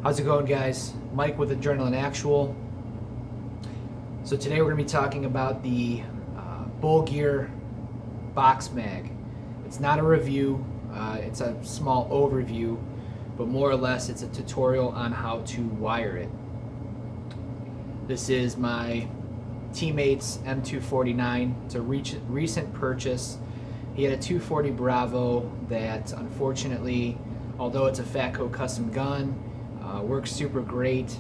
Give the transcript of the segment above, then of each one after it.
How's it going, guys? Mike with Adrenaline Actual. So today we're going to be talking about the Bullgear box mag. It's not a review, it's a small overview, but more or less it's a tutorial on how to wire it. This is my teammate's M249. It's a recent purchase. He had a 240 Bravo that unfortunately, although it's a Fatco custom gun, works super great.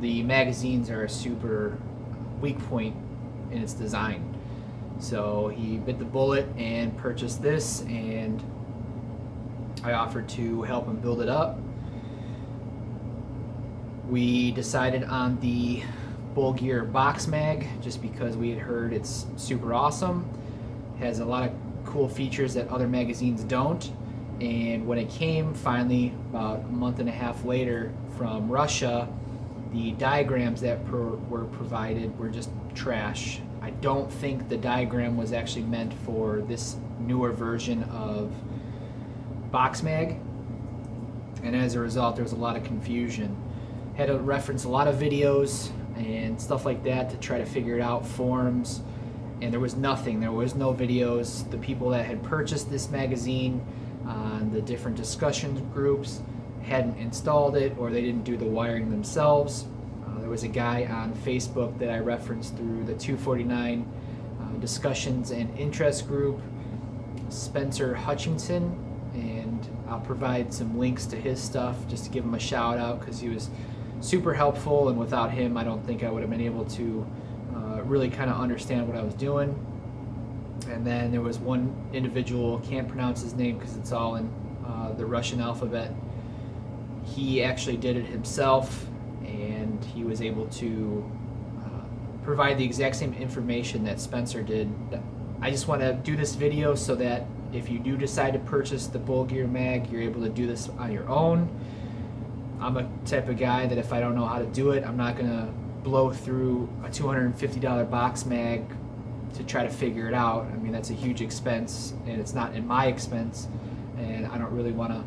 The magazines are a super weak point in its design. So he bit the bullet and purchased this, and I offered to help him build it up. We decided on the Bullgear box mag just because we had heard it's super awesome. It has a lot of cool features that other magazines don't. And when it came finally about a month and a half later from Russia, the diagrams that were provided were just trash. I don't think the diagram was actually meant for this newer version of box mag, and as a result there was a lot of confusion. Had to reference a lot of videos and stuff like that to try to figure it out, forums, and there was nothing. There was no videos. The people that had purchased this magazine on the different discussion groups hadn't installed it, or they didn't do the wiring themselves. There was a guy on Facebook that I referenced through the 249 discussions and interest group, Spencer Hutchinson, and I'll provide some links to his stuff just to give him a shout out because he was super helpful, and without him I don't think I would have been able to really kind of understand what I was doing. And then there was one individual, can't pronounce his name because it's all in the Russian alphabet. He actually did it himself, and he was able to provide the exact same information that Spencer did. I just want to do this video so that if you do decide to purchase the Bullgear mag, you're able to do this on your own. I'm a type of guy that if I don't know how to do it, I'm not going to blow through a $250 box mag to try to figure it out. I mean, that's a huge expense, and it's not in my expense, and I don't really want to,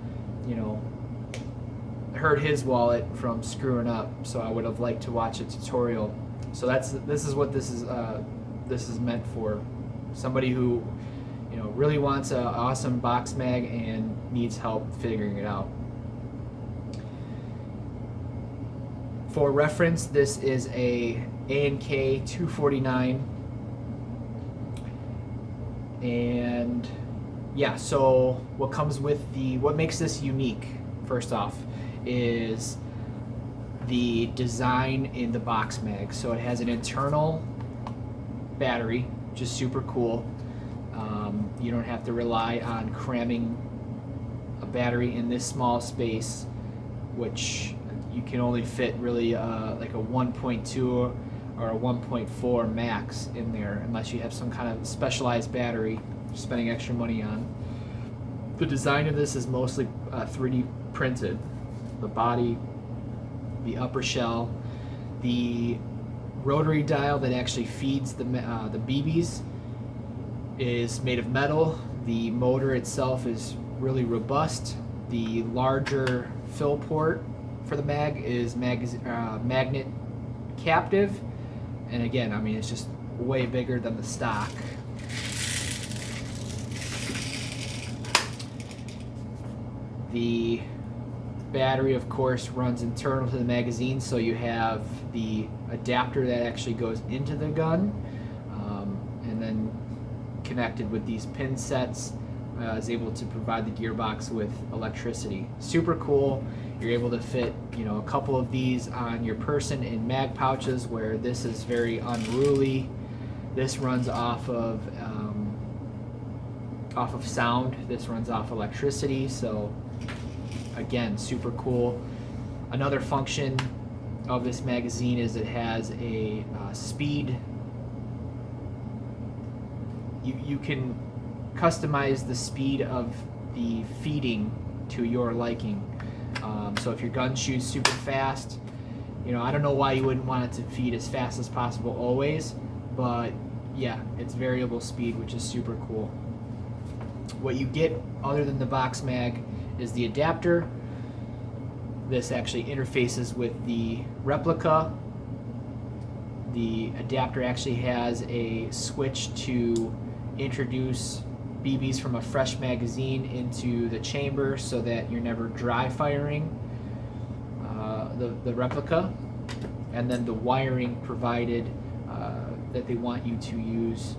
hurt his wallet from screwing up. So I would have liked to watch a tutorial. So this is what this is meant for. Somebody who really wants an awesome box mag and needs help figuring it out. For reference, this is a A&K 249. And yeah, so what makes this unique, first off, is the design in the box mag. So it has an internal battery, which is super cool. You don't have to rely on cramming a battery in this small space, which you can only fit really like a 1.2 or a 1.4 max in there, unless you have some kind of specialized battery you're spending extra money on. The design of this is mostly 3D printed. The body, the upper shell, the rotary dial that actually feeds the BBs is made of metal. The motor itself is really robust. The larger fill port for the mag is magnet captive, and again, I mean, it's just way bigger than the stock. The battery, of course, runs internal to the magazine, so you have the adapter that actually goes into the gun, and then connected with these pin sets is able to provide the gearbox with electricity. Super cool. You're able to fit a couple of these on your person in mag pouches, where this is very unruly. This runs off of sound. This runs off electricity, so again, super cool. Another function of this magazine is it has a speed. You can customize the speed of the feeding to your liking. So if your gun shoots super fast, I don't know why you wouldn't want it to feed as fast as possible always, but yeah, it's variable speed, which is super cool. What you get other than the box mag is the adapter, This actually interfaces with the replica. The adapter actually has a switch to introduce BBs from a fresh magazine into the chamber so that you're never dry firing the replica. And then the wiring provided that they want you to use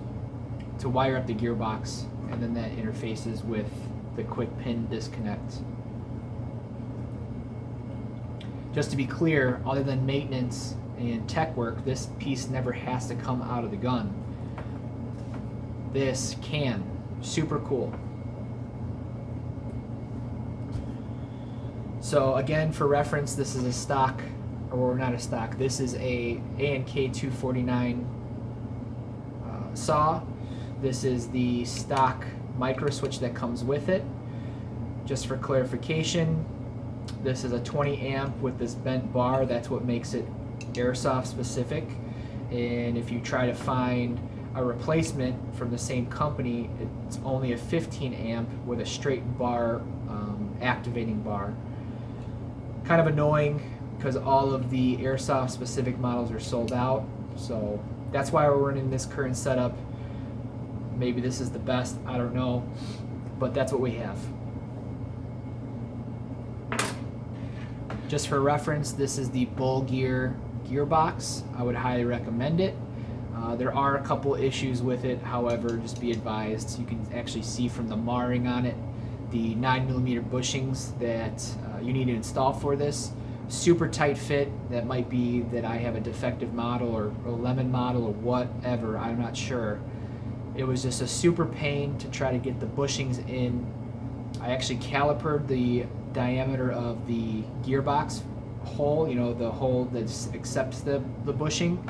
to wire up the gearbox, and then that interfaces with the quick pin disconnect. Just to be clear, other than maintenance and tech work, this piece never has to come out of the gun. This can. Super cool. So again, for reference, this is a stock, or not a stock, this is a A&K 249 saw. This is the stock micro switch that comes with it. Just for clarification, this is a 20 amp with this bent bar. That's what makes it airsoft specific. And if you try to find a replacement from the same company, it's only a 15 amp with a straight bar, activating bar. Kind of annoying because all of the airsoft specific models are sold out. So that's why we're running this current setup. Maybe this is the best, I don't know, but that's what we have. Just for reference, this is the Bullgear gearbox. I would highly recommend it. There are a couple issues with it, however, just be advised. You can actually see from the marring on it the 9mm bushings that you need to install for this. Super tight fit. That might be that I have a defective model or a lemon model or whatever, I'm not sure. It was just a super pain to try to get the bushings in. I actually calipered the diameter of the gearbox hole, you know, the hole that accepts the bushing,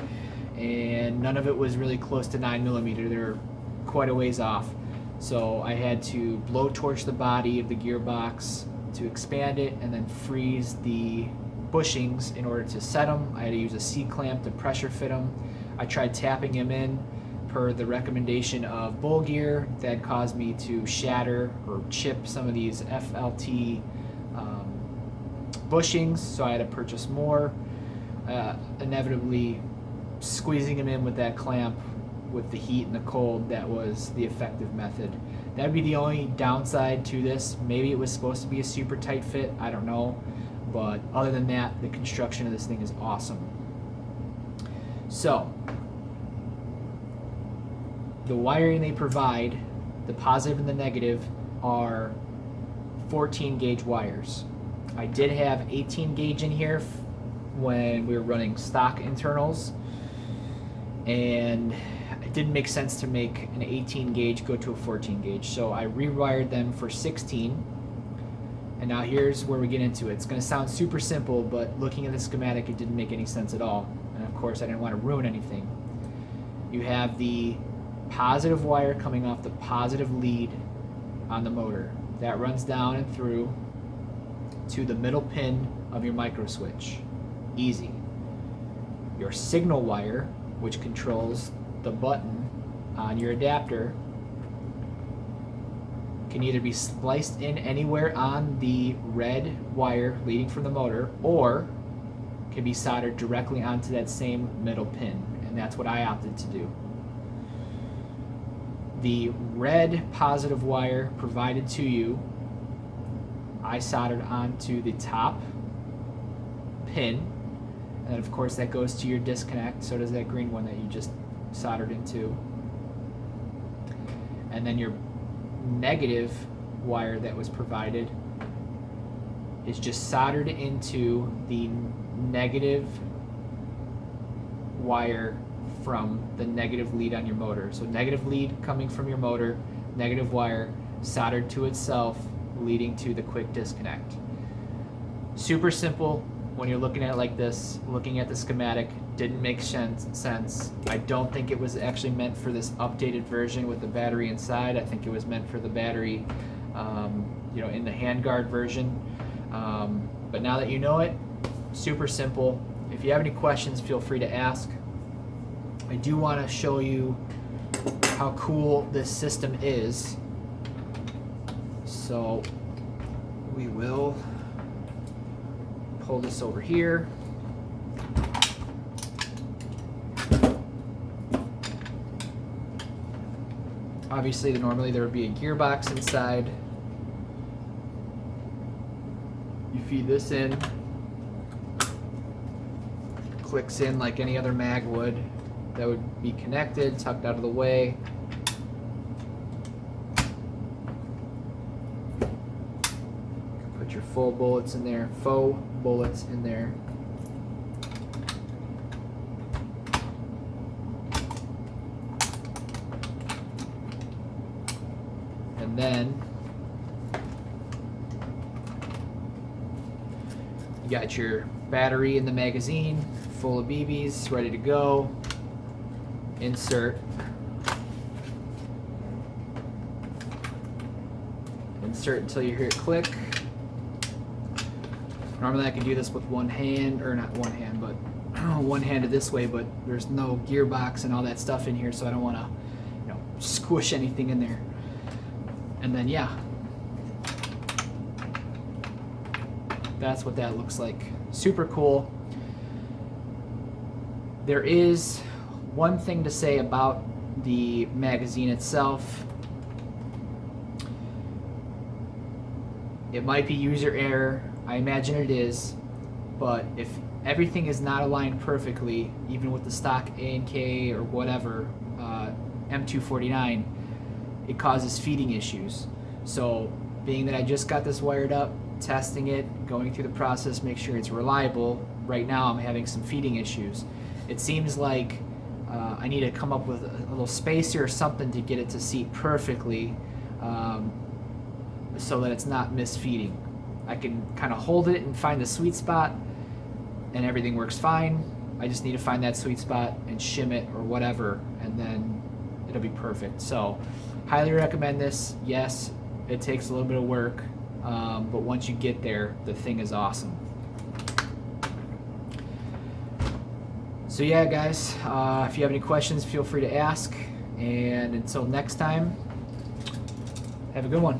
and none of it was really close to 9mm. They're quite a ways off. So I had to blowtorch the body of the gearbox to expand it and then freeze the bushings in order to set them. I had to use a C-clamp to pressure fit them. I tried tapping them in per the recommendation of Bullgear. That caused me to shatter or chip some of these FLT bushings, so I had to purchase more. Inevitably squeezing them in with that clamp with the heat and the cold, that was the effective method. That would be the only downside to this. Maybe it was supposed to be a super tight fit, I don't know. But other than that, the construction of this thing is awesome. So, the wiring they provide, the positive and the negative, are 14 gauge wires. I did have 18 gauge in here when we were running stock internals, and it didn't make sense to make an 18 gauge go to a 14 gauge, so I rewired them for 16. And now here's where we get into it. It's going to sound super simple, but looking at the schematic, it didn't make any sense at all. And of course, I didn't want to ruin anything. You have the positive wire coming off the positive lead on the motor. That runs down and through to the middle pin of your micro switch. Easy. Your signal wire, which controls the button on your adapter, can either be spliced in anywhere on the red wire leading from the motor, or can be soldered directly onto that same middle pin, and that's what I opted to do. The red positive wire provided to you, I soldered onto the top pin, and of course that goes to your disconnect, so does that green one that you just soldered into. And then your negative wire that was provided is just soldered into the negative wire from the negative lead on your motor. So negative lead coming from your motor, negative wire soldered to itself, leading to the quick disconnect. Super simple when you're looking at it like this. Looking at the schematic didn't make sense. I don't think it was actually meant for this updated version with the battery inside. I think it was meant for the battery in the handguard version. But now that you know it, super simple. If you have any questions, feel free to ask. I do want to show you how cool this system is. So we will pull this over here. Obviously, normally there would be a gearbox inside. You feed this in, clicks in like any other mag would. That would be connected, tucked out of the way. Put your full bullets in there, faux bullets in there. And then you got your battery in the magazine, full of BBs, ready to go. Insert. Insert until you hear it click. Normally I can do this with one hand, or not one hand, but one-handed this way, but there's no gearbox and all that stuff in here, so I don't want to, squish anything in there. And then yeah, that's what that looks like. Super cool. There is one thing to say about the magazine itself. It might be user error. I imagine it is, but if everything is not aligned perfectly, even with the stock A&K or whatever, M249, it causes feeding issues. So being that I just got this wired up, testing it, going through the process, make sure it's reliable, right now I'm having some feeding issues. It seems like I need to come up with a little spacer or something to get it to seat perfectly, so that it's not misfeeding. I can kind of hold it and find the sweet spot and everything works fine. I just need to find that sweet spot and shim it or whatever, and then it'll be perfect. So highly recommend this. Yes, it takes a little bit of work, but once you get there, the thing is awesome. So yeah, guys, if you have any questions, feel free to ask. And until next time, have a good one.